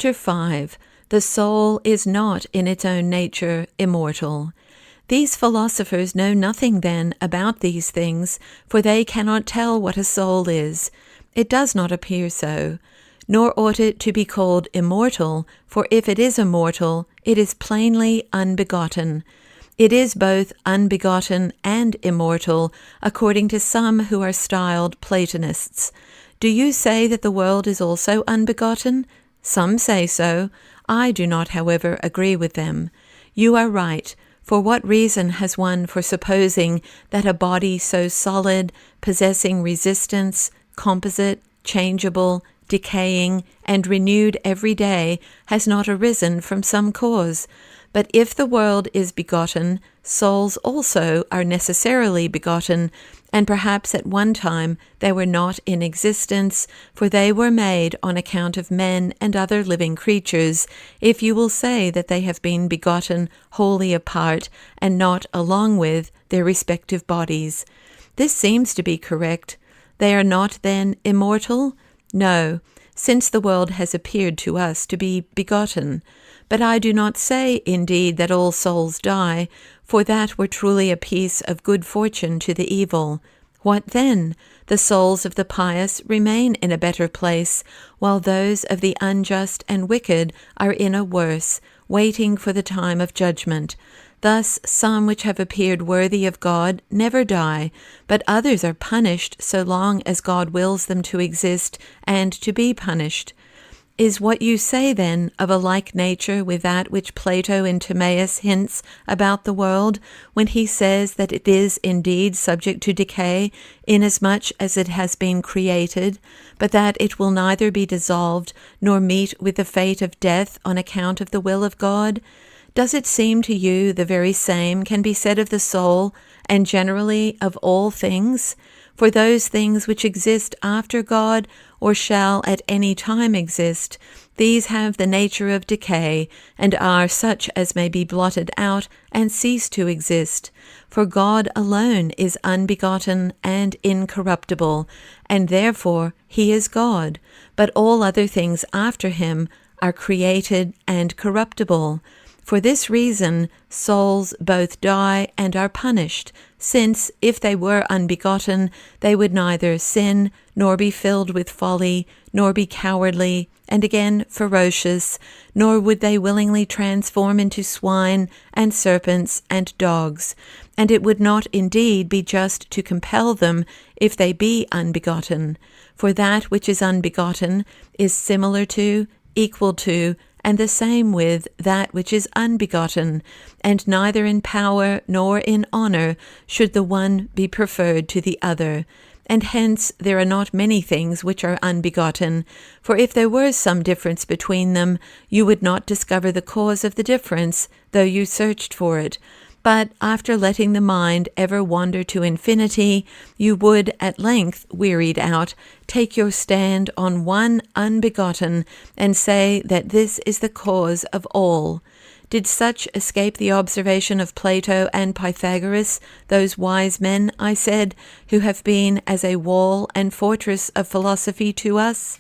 Chapter 5. The soul is not in its own nature immortal. These philosophers know nothing then about these things, for they cannot tell what a soul is. It does not appear so. Nor ought it to be called immortal, for if it is immortal, it is plainly unbegotten. It is both unbegotten and immortal, according to some who are styled Platonists. Do you say that the world is also unbegotten? Some say so. I do not, however, agree with them. You are right. For what reason has one for supposing that a body so solid, possessing resistance, composite, changeable, decaying, and renewed every day, has not arisen from some cause? But if the world is begotten, souls also are necessarily begotten, and perhaps at one time they were not in existence, for they were made on account of men and other living creatures, if you will say that they have been begotten wholly apart, and not along with their respective bodies. This seems to be correct. They are not then immortal? No, since the world has appeared to us to be begotten. But I do not say, indeed, that all souls die, for that were truly a piece of good fortune to the evil. What then? The souls of the pious remain in a better place, while those of the unjust and wicked are in a worse, waiting for the time of judgment. Thus some which have appeared worthy of God never die, but others are punished so long as God wills them to exist and to be punished. Is what you say, then, of a like nature with that which Plato in Timaeus hints about the world, when he says that it is indeed subject to decay, inasmuch as it has been created, but that it will neither be dissolved nor meet with the fate of death on account of the will of God? Does it seem to you the very same can be said of the soul, and generally of all things? For those things which exist after God, or shall at any time exist, these have the nature of decay, and are such as may be blotted out and cease to exist. For God alone is unbegotten and incorruptible, and therefore he is God, but all other things after him are created and corruptible. For this reason, souls both die and are punished, since, if they were unbegotten, they would neither sin, nor be filled with folly, nor be cowardly, and again ferocious, nor would they willingly transform into swine, and serpents, and dogs. And it would not indeed be just to compel them, if they be unbegotten. For that which is unbegotten is similar to, equal to, and the same with that which is unbegotten, and neither in power nor in honor should the one be preferred to the other. And hence there are not many things which are unbegotten, for if there were some difference between them, you would not discover the cause of the difference, though you searched for it. But after letting the mind ever wander to infinity, you would, at length, wearied out, take your stand on one unbegotten, and say that this is the cause of all. Did such escape the observation of Plato and Pythagoras, those wise men, I said, who have been as a wall and fortress of philosophy to us?